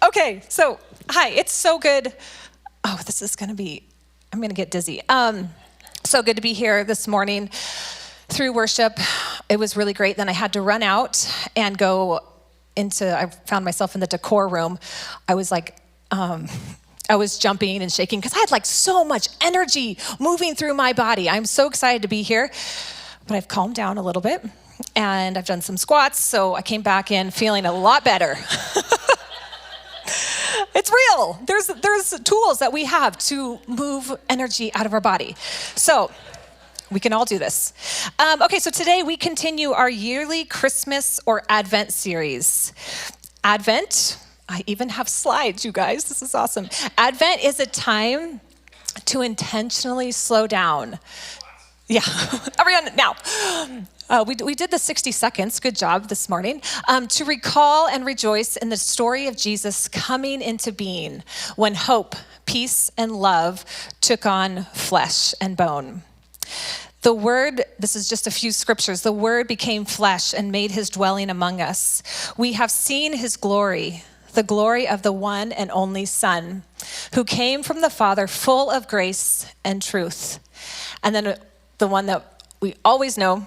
Okay, so hi, it's so good. Oh, this is gonna be, I'm gonna get dizzy. So good to be here this morning through worship. It was really great. Then I had to run out and go I found myself in the decor room. I was jumping and shaking because I had like so much energy moving through my body. I'm so excited to be here, but I've calmed down a little bit and I've done some squats, so I came back in feeling a lot better. It's real. There's tools that we have to move energy out of our body. So we can all do this. Okay, so today we continue our yearly Christmas or Advent series. Advent, I even have slides, you guys. This is awesome. Advent is a time to intentionally slow down. Yeah, everyone, now. We did the 60 seconds, good job this morning, to recall and rejoice in the story of Jesus coming into being when hope, peace, and love took on flesh and bone. The Word, this is just a few scriptures, the Word became flesh and made his dwelling among us. We have seen his glory, the glory of the one and only Son, who came from the Father full of grace and truth. And then the one that we always know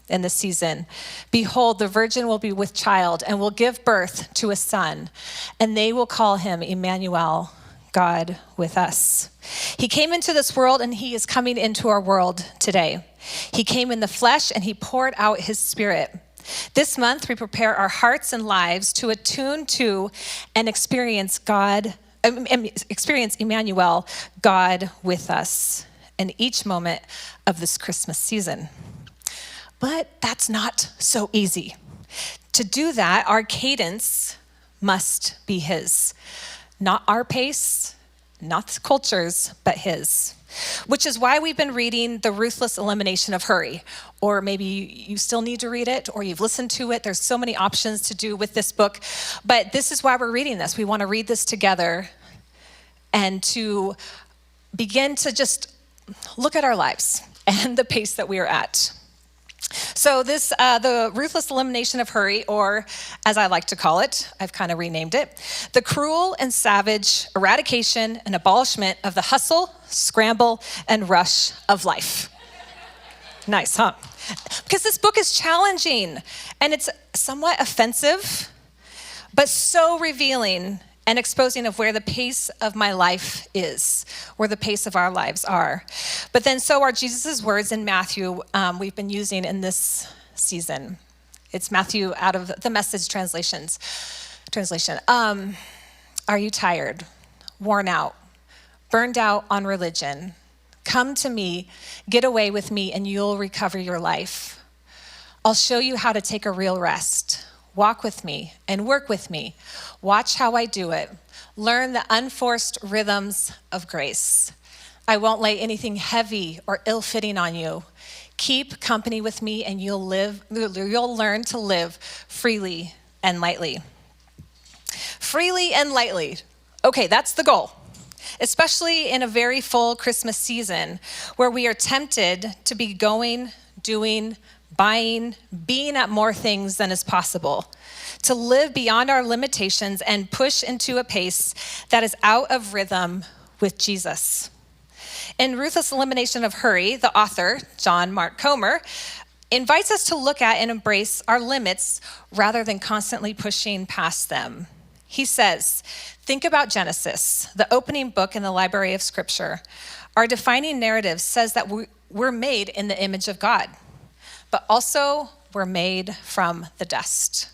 in this season, behold, the virgin will be with child and will give birth to a son, and they will call him Emmanuel, God with us. He came into this world and he is coming into our world today. He came in the flesh and he poured out his Spirit. This month, we prepare our hearts and lives to attune to and experience Emmanuel, God with us, in each moment of this Christmas season. But that's not so easy. To do that, our cadence must be his. Not our pace, not the culture's, but his. Which is why we've been reading The Ruthless Elimination of Hurry. Or maybe you still need to read it, or you've listened to it. There's so many options to do with this book. But this is why we're reading this. We want to read this together and to begin to just look at our lives and the pace that we are at. So this, the Ruthless Elimination of Hurry, or as I like to call it, I've kind of renamed it, the cruel and savage eradication and abolishment of the hustle, scramble, and rush of life. Nice, huh? Because this book is challenging and it's somewhat offensive, but so revealing and exposing of where the pace of my life is, where the pace of our lives are. But then so are Jesus' words in Matthew we've been using in this season. It's Matthew out of the Message translation. Are you tired, worn out, burned out on religion? Come to me, get away with me, and you'll recover your life. I'll show you how to take a real rest. Walk with me and work with me. Watch how I do it. Learn the unforced rhythms of grace. I won't lay anything heavy or ill-fitting on you. Keep company with me and you'll learn to live freely and lightly. Freely and lightly. Okay, that's the goal. Especially in a very full Christmas season where we are tempted to be going, doing, buying, being at more things than is possible, to live beyond our limitations and push into a pace that is out of rhythm with Jesus. In Ruthless Elimination of Hurry, the author, John Mark Comer, invites us to look at and embrace our limits rather than constantly pushing past them. He says, think about Genesis, the opening book in the library of Scripture. Our defining narrative says that we're made in the image of God, but also we're made from the dust.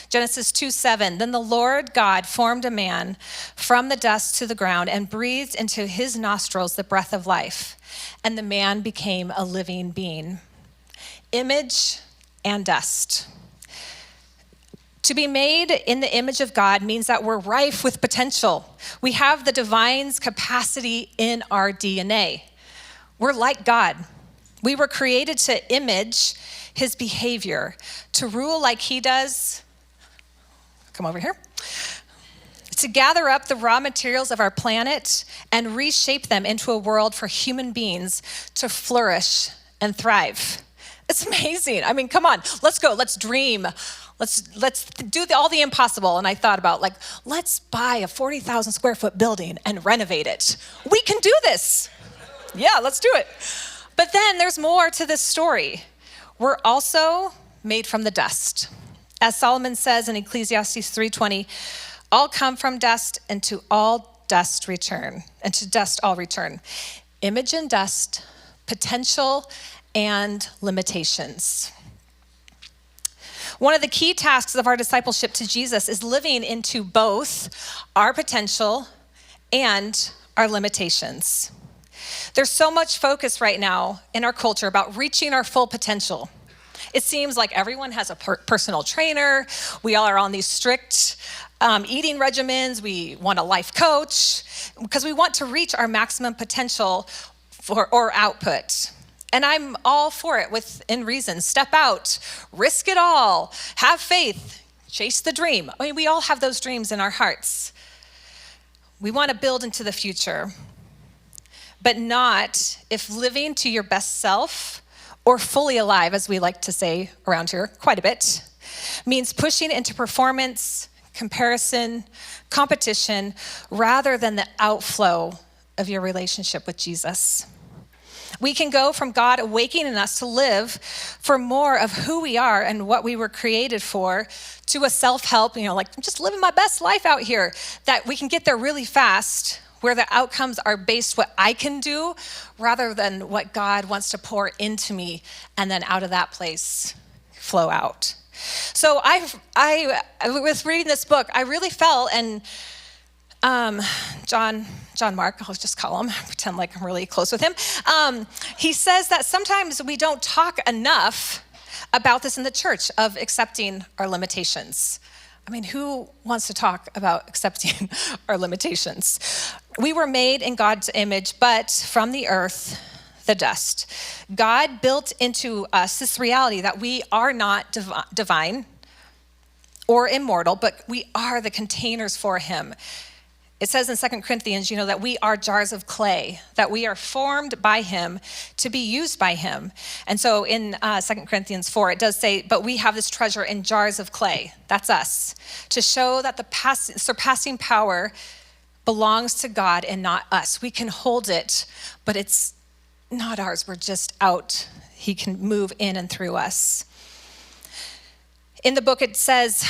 Genesis 2:7, then the Lord God formed a man from the dust to the ground and breathed into his nostrils the breath of life, and the man became a living being. Image and dust. To be made in the image of God means that we're rife with potential. We have the divine's capacity in our DNA. We're like God. We were created to image his behavior, to rule like he does. Come over here. To gather up the raw materials of our planet and reshape them into a world for human beings to flourish and thrive. It's amazing. I mean, come on, let's go. Let's dream. Let's do all the impossible. And I thought about let's buy a 40,000 square foot building and renovate it. We can do this. Yeah, let's do it. But then there's more to this story. We're also made from the dust. As Solomon says in Ecclesiastes 3:20, all come from dust, and to all dust return, and to dust all return. Image and dust, potential and limitations. One of the key tasks of our discipleship to Jesus is living into both our potential and our limitations. There's so much focus right now in our culture about reaching our full potential. It seems like everyone has a personal trainer. We all are on these strict eating regimens. We want a life coach because we want to reach our maximum potential or output. And I'm all for it within reason. Step out, risk it all, have faith, chase the dream. I mean, we all have those dreams in our hearts. We want to build into the future, but not if living to your best self or fully alive, as we like to say around here quite a bit, means pushing into performance, comparison, competition, rather than the outflow of your relationship with Jesus. We can go from God awakening us to live for more of who we are and what we were created for to a self-help, I'm just living my best life out here, that we can get there really fast, where the outcomes are based what I can do rather than what God wants to pour into me, and then out of that place flow out. So I was reading this book, I really felt, and John Mark, I'll just call him, pretend like I'm really close with him. He says that sometimes we don't talk enough about this in the church, of accepting our limitations. I mean, who wants to talk about accepting our limitations? We were made in God's image, but from the earth, the dust. God built into us this reality that we are not divine or immortal, but we are the containers for him. It says in 2 Corinthians, that we are jars of clay, that we are formed by him to be used by him. And so in 2 Corinthians 4, it does say, but we have this treasure in jars of clay. That's us. To show that the surpassing power belongs to God and not us. We can hold it, but it's not ours. We're just out. He can move in and through us. In the book, it says,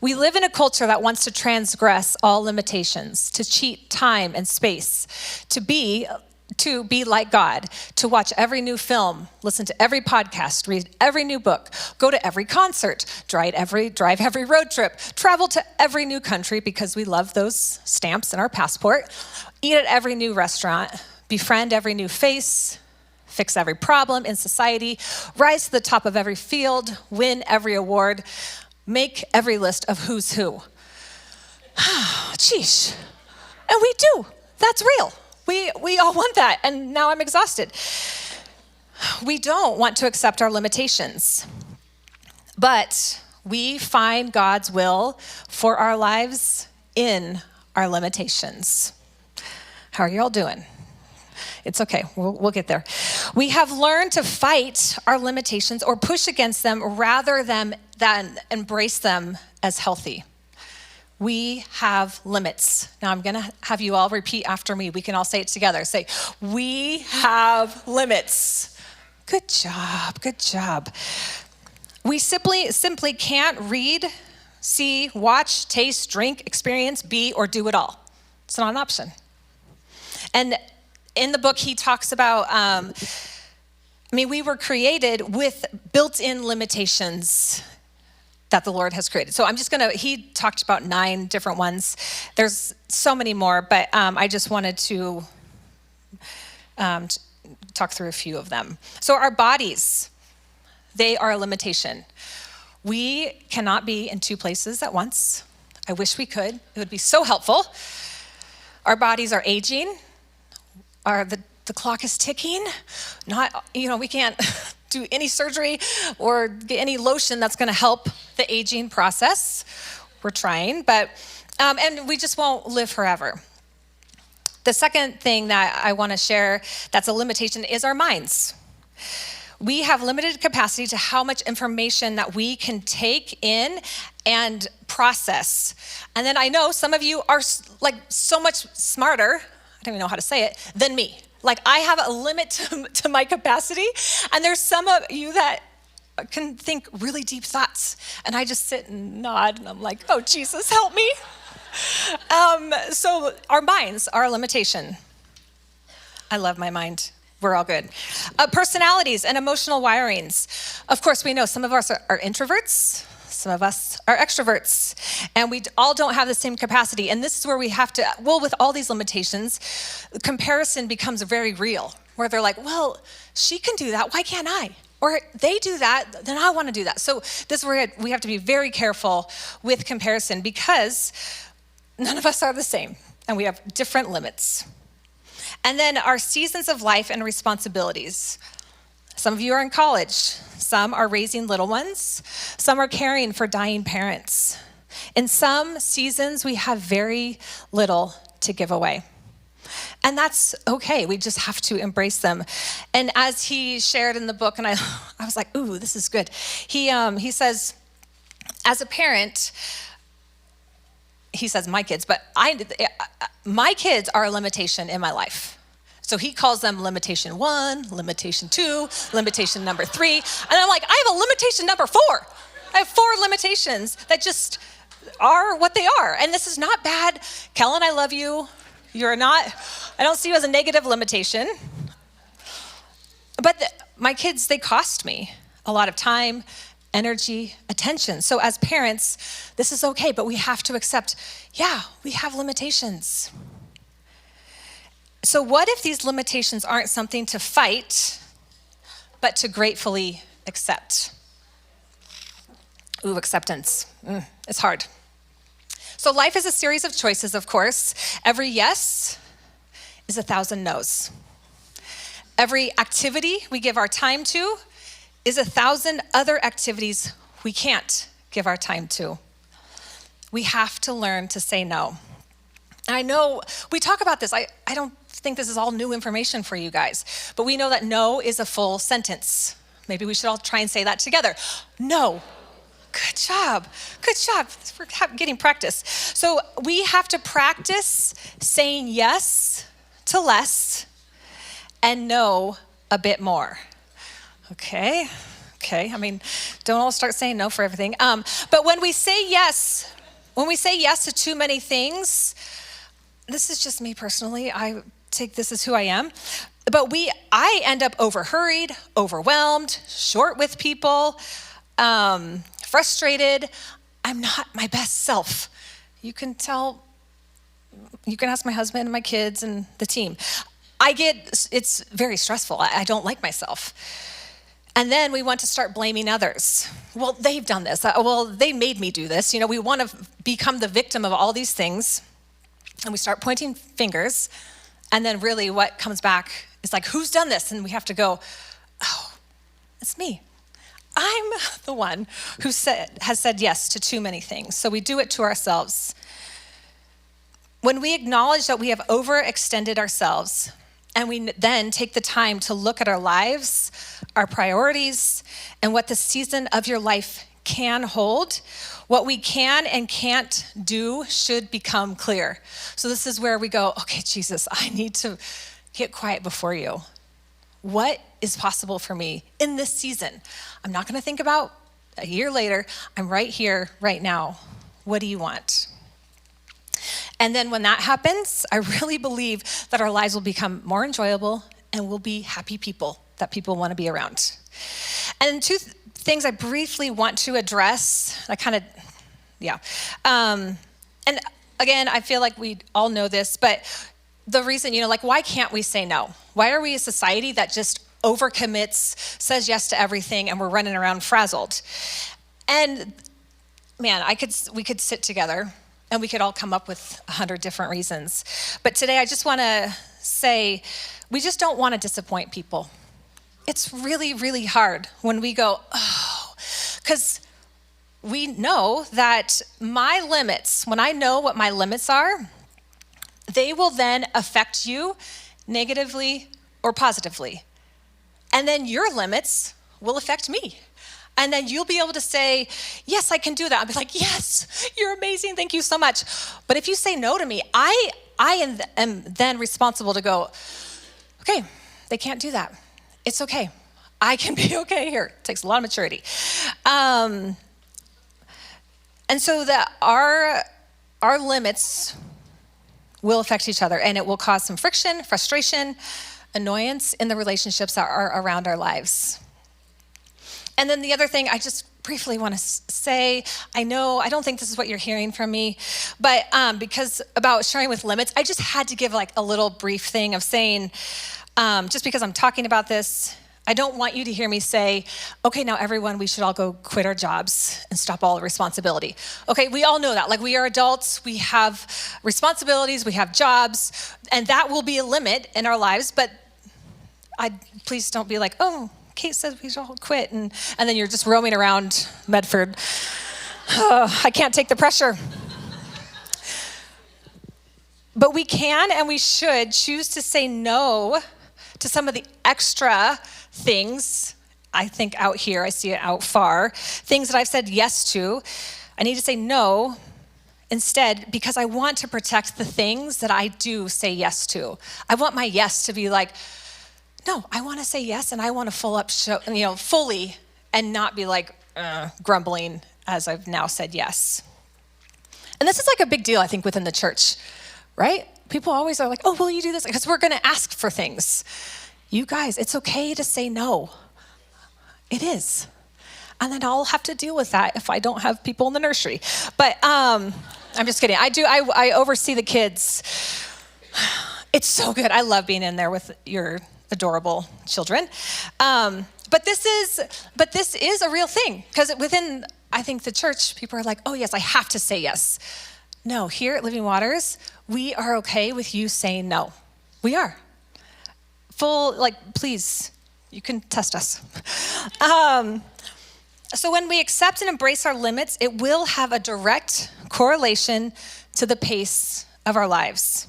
we live in a culture that wants to transgress all limitations, to cheat time and space, to be like God, to watch every new film, listen to every podcast, read every new book, go to every concert, drive every road trip, travel to every new country because we love those stamps in our passport, eat at every new restaurant, befriend every new face, fix every problem in society, rise to the top of every field, win every award, make every list of who's who. Sheesh. And we do. That's real. We all want that. And now I'm exhausted. We don't want to accept our limitations. But we find God's will for our lives in our limitations. How are you all doing? It's okay, we'll get there. We have learned to fight our limitations or push against them rather than embrace them as healthy. We have limits. Now I'm gonna have you all repeat after me. We can all say it together. Say, we have limits. Good job, good job. We simply can't read, see, watch, taste, drink, experience, be, or do it all. It's not an option. And in the book, he talks about, we were created with built-in limitations that the Lord has created. So he talked about 9 different ones. There's so many more, but I just wanted to talk through a few of them. So our bodies, they are a limitation. We cannot be in 2 places at once. I wish we could. It would be so helpful. Our bodies are aging. The clock is ticking. We can't do any surgery or get any lotion that's going to help the aging process. We're trying, but and we just won't live forever. The second thing that I want to share that's a limitation is our minds. We have limited capacity to how much information that we can take in and process. And then I know some of you are like so much smarter, I don't even know how to say it, than me. Like I have a limit to my capacity, and there's some of you that can think really deep thoughts, and I just sit and nod, and I'm like, oh, Jesus, help me. So our minds are a limitation. I love my mind. We're all good. Personalities and emotional wirings. Of course, we know some of us are introverts, some of us are extroverts, and we all don't have the same capacity. And this is where we have to, well, with all these limitations, comparison becomes very real, where they're like, well, she can do that, why can't I? Or they do that, then I want to do that. So this is where we have to be very careful with comparison, because none of us are the same, and we have different limits. And then our seasons of life and responsibilities. Some of you are in college. Some are raising little ones. Some are caring for dying parents. In some seasons, we have very little to give away. And that's okay. We just have to embrace them. And as he shared in the book, and I was like, ooh, this is good. He says, as a parent, he says my kids, but my kids are a limitation in my life. So he calls them limitation 1, limitation 2, limitation number 3. And I'm like, I have a limitation number 4. I have 4 limitations that just are what they are. And this is not bad. Kellen, I love you. You're not, I don't see you as a negative limitation. But my kids, they cost me a lot of time, energy, attention. So as parents, this is okay, but we have to accept, yeah, we have limitations. So what if these limitations aren't something to fight, but to gratefully accept? Ooh, acceptance. It's hard. So life is a series of choices, of course. Every yes is 1,000 no's. Every activity we give our time to is 1,000 other activities we can't give our time to. We have to learn to say no. And I know we talk about this. I don't think this is all new information for you guys, but we know that no is a full sentence. Maybe we should all try and say that together. No. Good job. Good job. We're getting practice. So we have to practice saying yes to less and no a bit more. Okay. I mean, don't all start saying no for everything. But when we say yes to too many things, this is just me personally. I take this as who I am. But I end up overhurried, overwhelmed, short with people, frustrated. I'm not my best self. You can tell, you can ask my husband and my kids and the team. It's very stressful. I don't like myself. And then we want to start blaming others. Well, they've done this. Well, they made me do this. You know, we want to become the victim of all these things. And we start pointing fingers. And then really what comes back is like, who's done this? And we have to go, oh, it's me. I'm the one who has said yes to too many things. So we do it to ourselves. When we acknowledge that we have overextended ourselves, and we then take the time to look at our lives, our priorities, and what the season of your life can hold, what we can and can't do should become clear. So this is where we go, okay, Jesus, I need to get quiet before you. What is possible for me in this season? I'm not going to think about a year later. I'm right here, right now. What do you want? And then when that happens, I really believe that our lives will become more enjoyable and we'll be happy people that people want to be around. And two things I briefly want to address, and again, I feel like we all know this, but the reason, why can't we say no? Why are we a society that just overcommits, says yes to everything, and we're running around frazzled? And man, we could sit together and we could all come up with 100 different reasons. But today I just want to say, we just don't want to disappoint people. It's really, really hard when we go, because we know that my limits, when I know what my limits are, they will then affect you negatively or positively. And then your limits will affect me. And then you'll be able to say, yes, I can do that. I'll be like, yes, you're amazing. Thank you so much. But if you say no to me, I am then responsible to go, okay, they can't do that. It's okay. I can be okay here. It takes a lot of maturity. And so that our limits will affect each other, and it will cause some friction, frustration, annoyance in the relationships that are around our lives. And then the other thing I just briefly want to say, I don't think this is what you're hearing from me, but because about sharing with limits, I just had to give like a little brief thing of saying, just because I'm talking about this, I don't want you to hear me say, okay, now everyone, we should all go quit our jobs and stop all responsibility. Okay, we all know that. Like, we are adults, we have responsibilities, we have jobs, and that will be a limit in our lives, but please don't be like, oh, Kate said we should all quit, and then you're just roaming around Medford. Oh, I can't take the pressure. But we can and we should choose to say no to some of the extra things. I think out here, I see it out far, things that I've said yes to. I need to say no instead, because I want to protect the things that I do say yes to. I want my yes to be like, no, I want to say yes, and I want to fully, and not be like grumbling as I've now said yes. And this is like a big deal, I think, within the church, right? People always are like, oh, will you do this? Because we're going to ask for things. You guys, it's okay to say no. It is. And then I'll have to deal with that if I don't have people in the nursery. But I'm just kidding. I oversee the kids. It's so good. I love being in there with your adorable children. But this is a real thing, because within, I think, the church, people are like, oh yes, I have to say yes. No, here at Living Waters, we are okay with you saying no. We are. Please, you can test us. So when we accept and embrace our limits, it will have a direct correlation to the pace of our lives.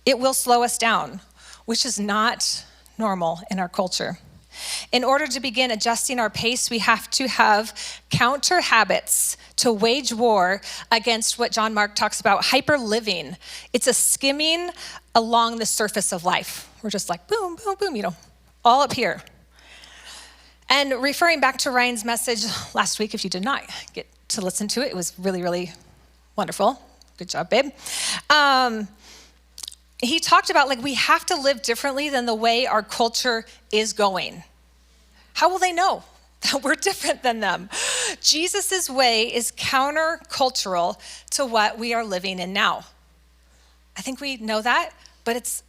It will slow us down, which is not normal in our culture. In order to begin adjusting our pace, we have to have counter habits to wage war against what John Mark talks about, hyper living. It's a skimming along the surface of life. We're just like boom, boom, boom, all up here. And referring back to Ryan's message last week, if you did not get to listen to it, it was really, really wonderful. Good job, babe. He talked about we have to live differently than the way our culture is going. How will they know that we're different than them? Jesus' way is countercultural to what we are living in now. I think we know that, but it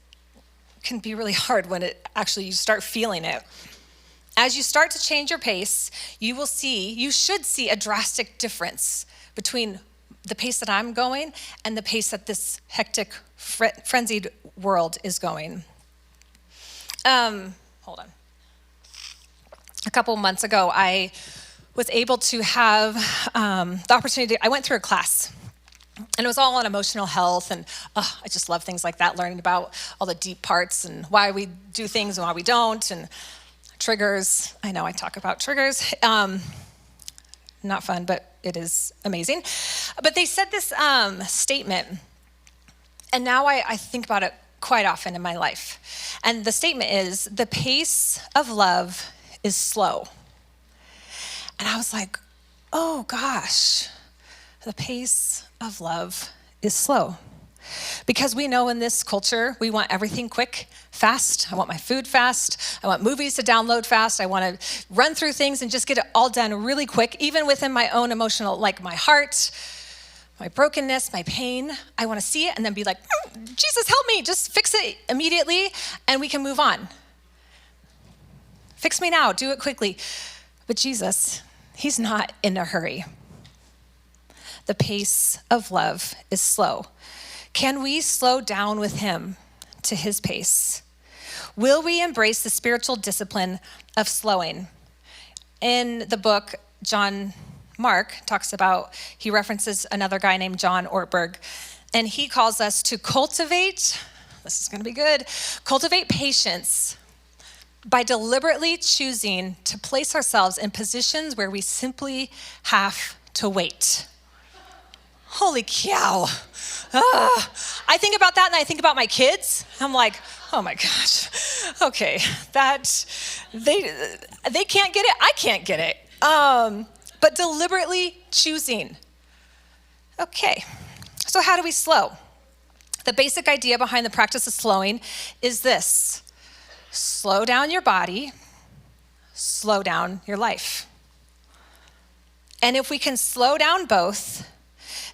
can be really hard when you start feeling it. As you start to change your pace, you should see a drastic difference between the pace that I'm going and the pace that this hectic, frenzied world is going. Hold on. A couple months ago, I was able to have the opportunity. I went through a class, and it was all on emotional health, and I just love things like that, learning about all the deep parts and why we do things and why we don't, and triggers. I know I talk about triggers. Not fun, but it is amazing. But they said this statement, and now I think about it quite often in my life. And the statement is, the pace of love is slow. And I was like, oh gosh, the pace of love is slow. Because we know in this culture, we want everything quick, fast. I want my food fast. I want movies to download fast. I want to run through things and just get it all done really quick, even within my own emotional, like my heart, my brokenness, my pain. I want to see it and then be like, Jesus, help me. Just fix it immediately and we can move on. Fix me now. Do it quickly. But Jesus, he's not in a hurry. The pace of love is slow. Can we slow down with him to his pace? Will we embrace the spiritual discipline of slowing? In the book, John Mark talks about, he references another guy named John Ortberg, and he calls us to cultivate, this is going to be good, cultivate patience by deliberately choosing to place ourselves in positions where we simply have to wait. Holy cow. I think about that and I think about my kids. I'm like, oh my gosh, okay, they can't get it, I can't get it. But deliberately choosing. Okay, so how do we slow? The basic idea behind the practice of slowing is this: slow down your body, slow down your life. And if we can slow down both,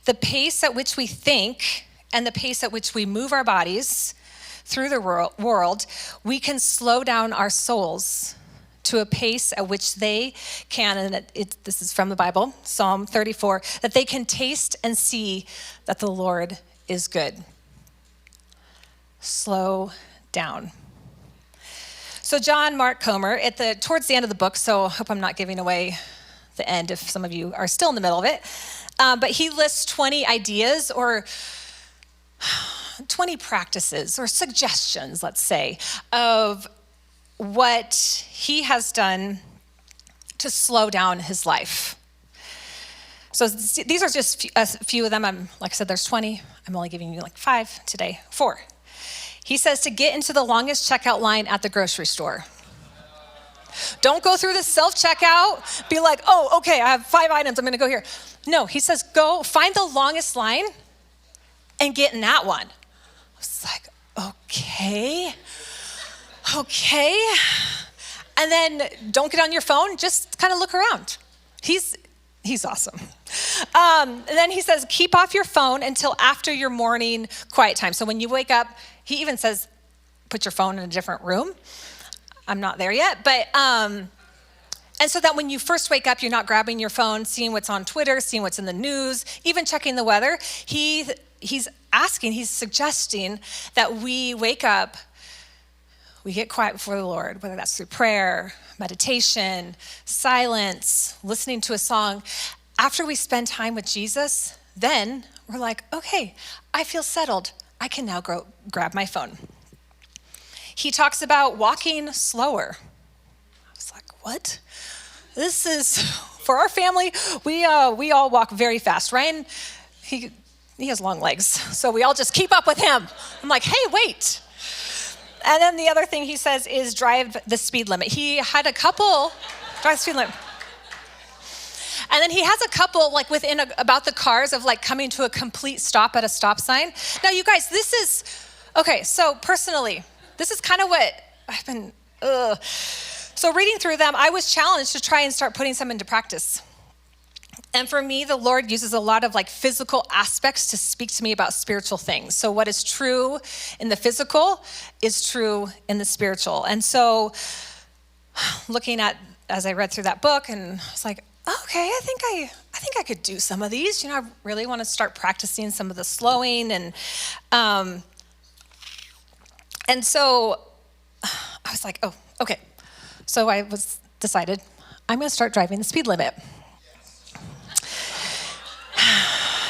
the pace at which we think and the pace at which we move our bodies through the world, we can slow down our souls to a pace at which they can, and this is from the Bible, Psalm 34, that they can taste and see that the Lord is good. Slow down. So John Mark Comer, towards the end of the book, so I hope I'm not giving away the end if some of you are still in the middle of it, but he lists 20 ideas or 20 practices or suggestions, let's say, of what he has done to slow down his life. So these are just a few of them. Like I said, there's 20. I'm only giving you like 5 today, 4. He says to get into the longest checkout line at the grocery store. Don't go through the self-checkout, be like, oh, okay, I have 5 items, I'm gonna go here. No, he says go find the longest line and get in that one. I was like, okay. And then don't get on your phone, just kind of look around. He's awesome. And then he says, keep off your phone until after your morning quiet time. So when you wake up, he even says, put your phone in a different room. I'm not there yet, but, and so that when you first wake up, you're not grabbing your phone, seeing what's on Twitter, seeing what's in the news, even checking the weather. He's suggesting that we wake up, we get quiet before the Lord, whether that's through prayer, meditation, silence, listening to a song. After we spend time with Jesus, then we're like, okay, I feel settled. I can now go grab my phone. He talks about walking slower. I was like, what? This is, for our family, we all walk very fast. Ryan, he has long legs, so we all just keep up with him. I'm like, hey, wait. And then the other thing he says is drive the speed limit. He had a couple, drive the speed limit. And then he has a couple like about the cars of like coming to a complete stop at a stop sign. Now you guys, this is, okay, so personally, this is kind of what I've been, So reading through them, I was challenged to try and start putting some into practice. And for me, the Lord uses a lot of like physical aspects to speak to me about spiritual things. So what is true in the physical is true in the spiritual. And so looking at, as I read through that book, and I was like, okay, I think I could do some of these. You know, I really want to start practicing some of the slowing. And so I was like, oh, okay. So I decided I'm going to start driving the speed limit.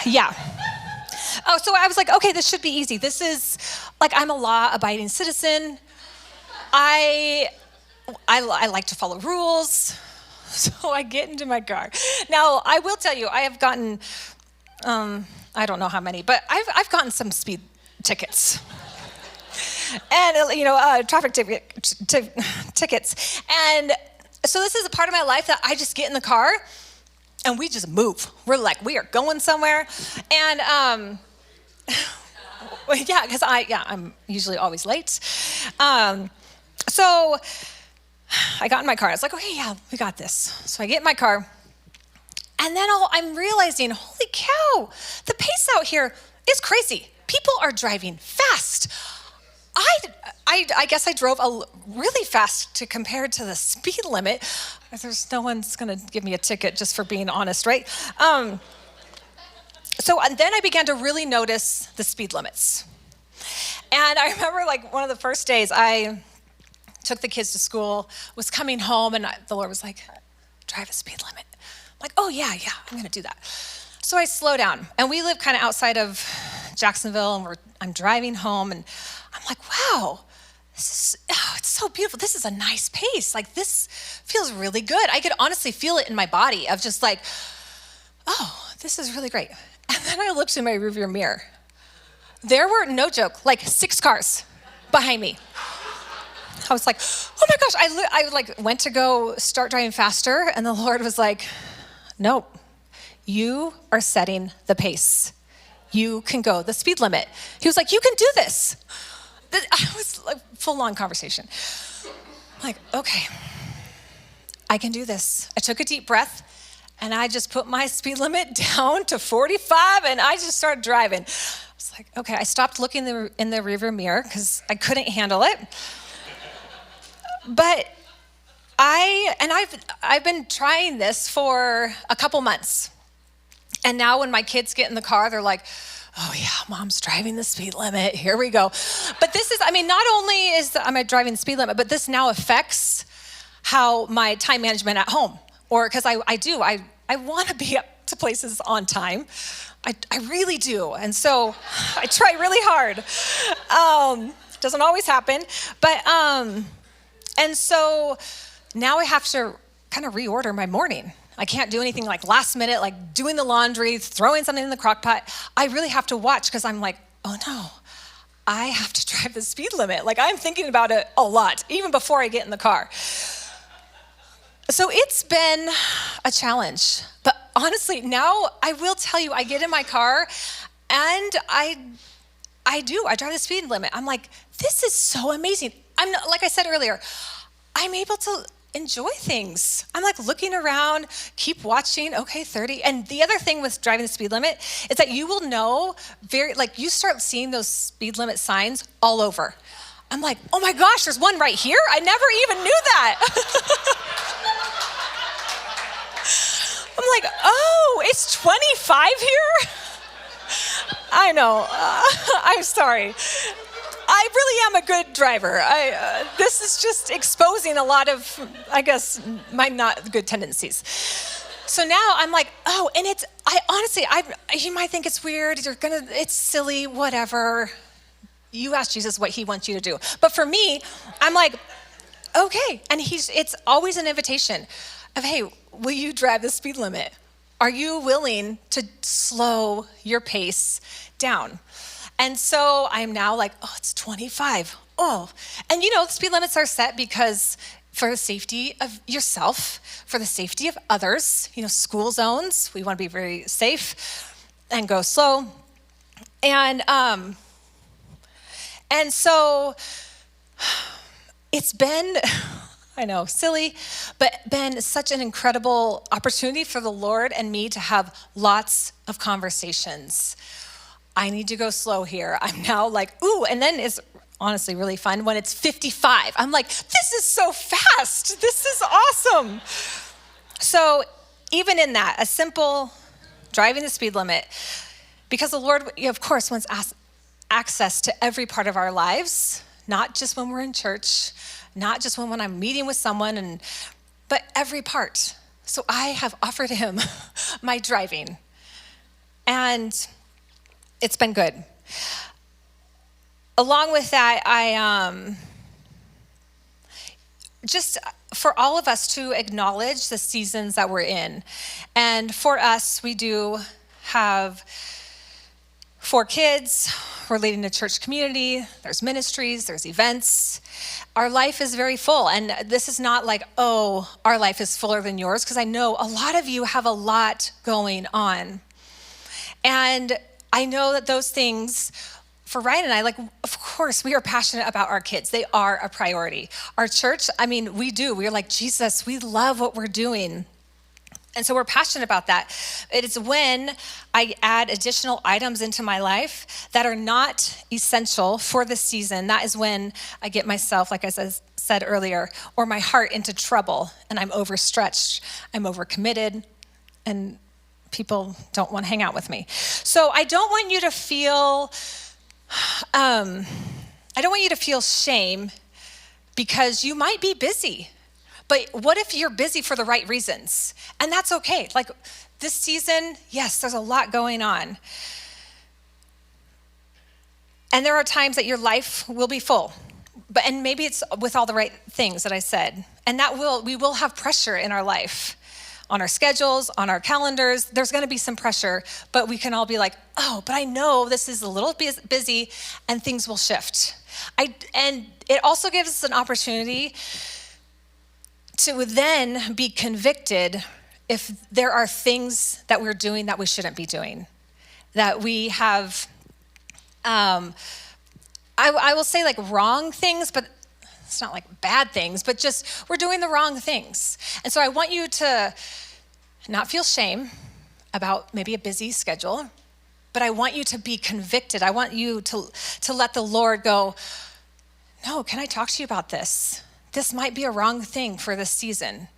Yeah. Oh, so I was like, okay, this should be easy. This is, like, I'm a law-abiding citizen. I like to follow rules. So I get into my car. Now, I will tell you, I have gotten, I don't know how many, but I've gotten some speed tickets. And, you know, traffic tickets. And so this is a part of my life that I just get in the car and we just move. We're like, we are going somewhere. And yeah, because I'm usually always late. So I got in my car. I was like, okay, yeah, we got this. So I get in my car. And then I'm realizing, holy cow, the pace out here is crazy. People are driving fast. I guess I drove really fast compared to the speed limit. There's no one's gonna give me a ticket just for being honest, right? And then I began to really notice the speed limits. And I remember like one of the first days I took the kids to school, was coming home, and the Lord was like, drive a speed limit. I'm like, oh yeah, I'm gonna do that. So I slow down, and we live kind of outside of Jacksonville, and I'm driving home, and I'm like, wow, it's so beautiful. This is a nice pace. Like, this feels really good. I could honestly feel it in my body of just like, oh, this is really great. And then I looked in my rearview mirror. There were, no joke, like 6 cars behind me. I was like, oh my gosh. I like went to go start driving faster, and the Lord was like, nope, you are setting the pace. You can go the speed limit. He was like, you can do this. I was like, full-on conversation. Like, okay, I can do this. I took a deep breath, and I just put my speed limit down to 45, and I just started driving. I was like, okay, I stopped looking in the rearview mirror because I couldn't handle it. But I've been trying this for a couple months. And now when my kids get in the car, they're like, oh yeah, mom's driving the speed limit. Here we go. But this is, not only am I driving the speed limit, but this now affects how my time management at home. Or because I want to be up to places on time. I really do. And so I try really hard. Doesn't always happen. But, and so now I have to kind of reorder my morning. I can't do anything like last minute, like doing the laundry, throwing something in the crock pot. I really have to watch because I'm like, oh no, I have to drive the speed limit. Like, I'm thinking about it a lot, even before I get in the car. So it's been a challenge. But honestly, now I will tell you, I get in my car and I drive the speed limit. I'm like, this is so amazing. I'm not, like I said earlier, I'm able to enjoy things. I'm like looking around, keep watching, okay, 30. And the other thing with driving the speed limit is that you will know you start seeing those speed limit signs all over. I'm like, oh my gosh, there's one right here? I never even knew that. I'm like, oh, it's 25 here? I know, I'm sorry. I really am a good driver. This is just exposing a lot of, I guess, my not good tendencies. So now I'm like, oh, and you might think it's weird, it's silly, whatever. You ask Jesus what he wants you to do. But for me, I'm like, okay. And it's always an invitation of, hey, will you drive the speed limit? Are you willing to slow your pace down? And so I'm now like, oh, it's 25. Oh, and speed limits are set because for the safety of yourself, for the safety of others, school zones, we want to be very safe and go slow. And so it's been, I know, silly, but been such an incredible opportunity for the Lord and me to have lots of conversations. I need to go slow here. I'm now like, ooh, and then it's honestly really fun when it's 55. I'm like, this is so fast. This is awesome. So even in that, a simple driving the speed limit, because the Lord, of course, wants access to every part of our lives, not just when we're in church, not just when I'm meeting with someone, but every part. So I have offered him my driving, and it's been good. Along with that, I just for all of us to acknowledge the seasons that we're in. And for us, we do have 4 kids. We're leading a church community. There's ministries, there's events. Our life is very full. And this is not like, oh, our life is fuller than yours, because I know a lot of you have a lot going on. And I know that those things, for Ryan and I, of course, we are passionate about our kids. They are a priority. Our church, we do. We're like, Jesus, we love what we're doing. And so we're passionate about that. It is when I add additional items into my life that are not essential for the season. That is when I get myself, like I said earlier, or my heart into trouble, and I'm overstretched, I'm overcommitted, and people don't want to hang out with me. So I don't want you to feel, shame because you might be busy. But what if you're busy for the right reasons? And that's okay. Like this season, yes, there's a lot going on. And there are times that your life will be full. and maybe it's with all the right things that I said. And we will have pressure in our life, on our schedules, on our calendars. There's going to be some pressure, but we can all be like, oh, but I know this is a little busy and things will shift. And it also gives us an opportunity to then be convicted if there are things that we're doing that we shouldn't be doing, that we have, I will say like wrong things, but it's not like bad things, but just we're doing the wrong things. And so I want you to not feel shame about maybe a busy schedule, but I want you to be convicted. I want you to let the Lord go, no, can I talk to you about this? This might be a wrong thing for this season.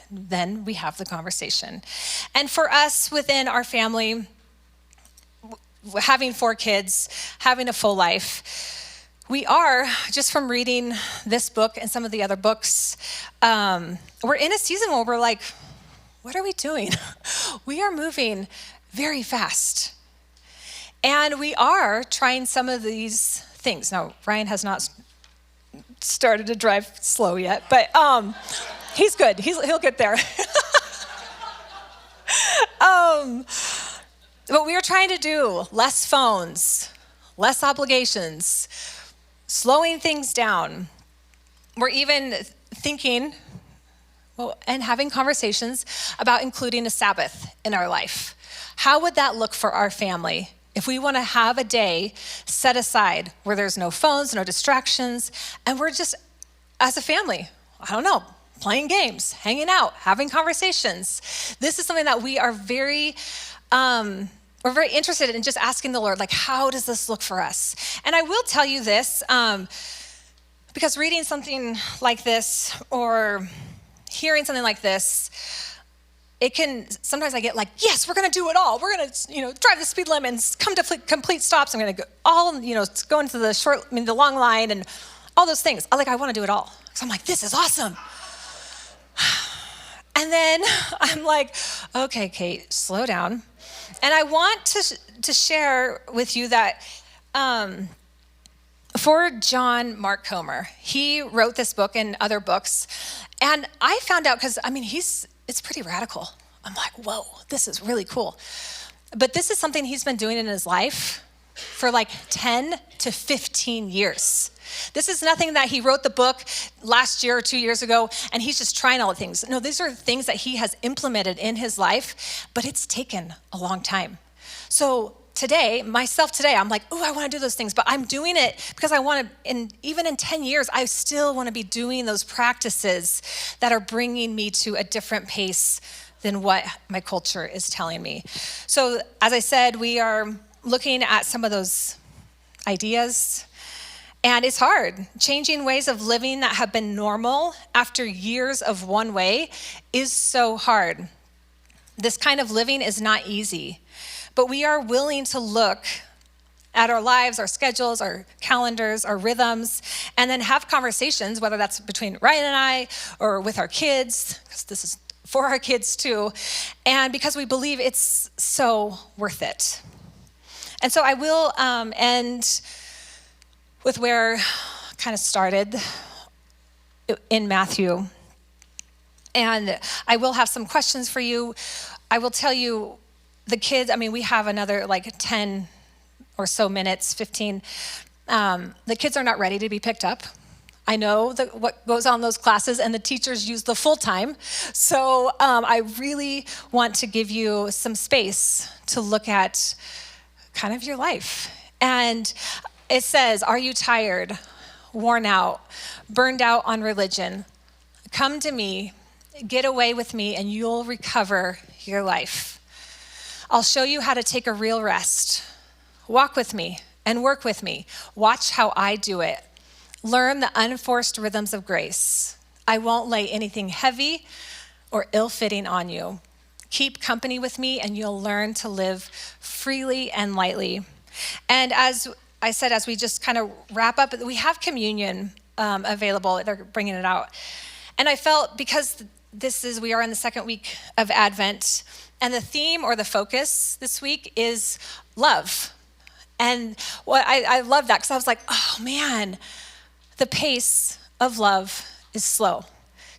And then we have the conversation. And for us within our family, having 4 kids, having a full life, we are, just from reading this book and some of the other books, we're in a season where we're like, what are we doing? We are moving very fast. And we are trying some of these things. Now, Ryan has not started to drive slow yet, but he's good. He'll get there. But we are trying to do less phones, less obligations, slowing things down. We're even thinking, and having conversations about including a Sabbath in our life. How would that look for our family if we want to have a day set aside where there's no phones, no distractions, and we're just, as a family, I don't know, playing games, hanging out, having conversations. This is something that we are very interested in, just asking the Lord, like, how does this look for us? And I will tell you this, because reading something like this or hearing something like this, it can, sometimes I get like, yes, we're going to do it all. We're going to, drive the speed limit and come to complete stops. I'm going to go into the long line and all those things. I want to do it all. So I'm like, this is awesome. And then I'm like, okay, Kate, slow down. And I want to share with you that for John Mark Comer, he wrote this book and other books. And I found out, because, it's pretty radical. I'm like, whoa, this is really cool. But this is something he's been doing in his life for like 10 to 15 years. This is nothing that he wrote the book last year or 2 years ago, and he's just trying all the things. No, these are things that he has implemented in his life, but it's taken a long time. So today, I'm like, I want to do those things, but I'm doing it because I want to, and even in 10 years, I still want to be doing those practices that are bringing me to a different pace than what my culture is telling me. So as I said, we are looking at some of those ideas, and it's hard. Changing ways of living that have been normal after years of one way is so hard. This kind of living is not easy, but we are willing to look at our lives, our schedules, our calendars, our rhythms, and then have conversations, whether that's between Ryan and I or with our kids, because this is for our kids too, and because we believe it's so worth it. And so I will end with where I kind of started in Matthew. And I will have some questions for you. I will tell you, the kids, we have another 10 or so minutes, 15. The kids are not ready to be picked up. I know what goes on in those classes, and the teachers use the full time. So I really want to give you some space to look at kind of your life. And it says, are you tired, worn out, burned out on religion? Come to me, get away with me, and you'll recover your life. I'll show you how to take a real rest. Walk with me and work with me. Watch how I do it. Learn the unforced rhythms of grace. I won't lay anything heavy or ill-fitting on you. Keep company with me and you'll learn to live freely and lightly. And as I said, as we just kind of wrap up, we have communion available. They're bringing it out. And I felt, because we are in the second week of Advent, and the theme or the focus this week is love. And I love that, because I was like, oh man, The pace of love is slow.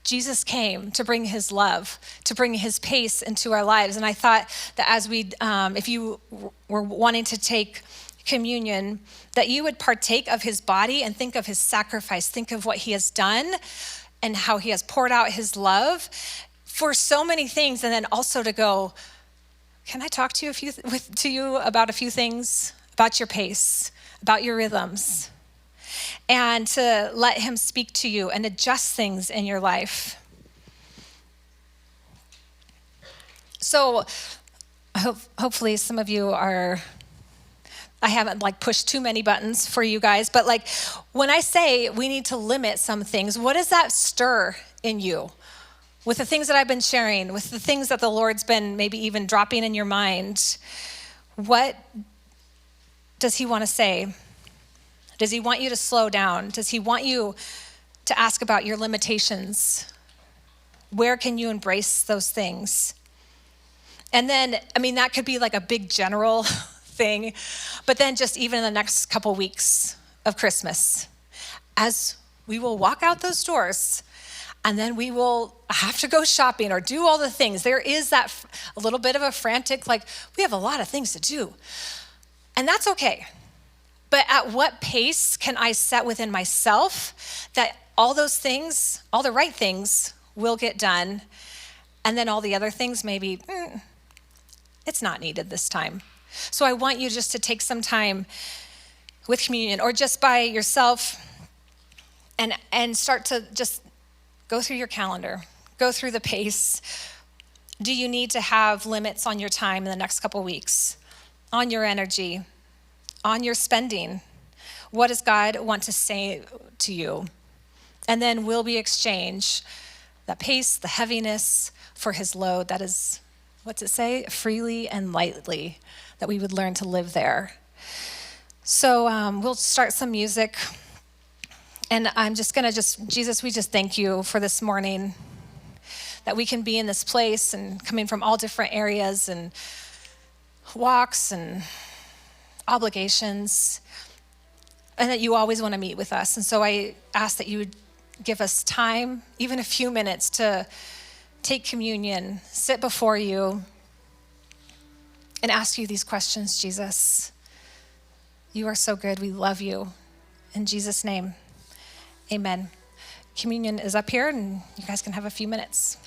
Jesus came to bring his love, to bring his pace into our lives. And I thought that as if you were wanting to take communion, that you would partake of his body and think of his sacrifice, think of what he has done and how he has poured out his love for so many things. And then also to go, can I talk to you about a few things, about your pace, about your rhythms? And to let him speak to you and adjust things in your life. So hopefully some of you I haven't pushed too many buttons for you guys, but when I say we need to limit some things, what does that stir in you? With the things that I've been sharing, with the things that the Lord's been maybe even dropping in your mind, what does he want to say? Does he want you to slow down? Does he want you to ask about your limitations? Where can you embrace those things? And then, that could be a big general thing, but then just even in the next couple weeks of Christmas, as we will walk out those doors, and then we will have to go shopping or do all the things. There is that a little bit of a frantic, we have a lot of things to do. And that's okay. But at what pace can I set within myself that all those things, all the right things will get done, and then all the other things maybe, it's not needed this time. So I want you just to take some time with communion or just by yourself and start to just go through your calendar, go through the pace. Do you need to have limits on your time in the next couple weeks, on your energy, on your spending? What does God want to say to you? And then will we exchange that pace, the heaviness for his load? That is, what's it say? Freely and lightly, that we would learn to live there. So we'll start some music. And I'm just going to Jesus, we just thank you for this morning, that we can be in this place and coming from all different areas and walks and obligations, and that you always want to meet with us. And so I ask that you would give us time, even a few minutes, to take communion, sit before you, and ask you these questions, Jesus. You are so good. We love you. In Jesus' name, amen. Communion is up here, and you guys can have a few minutes.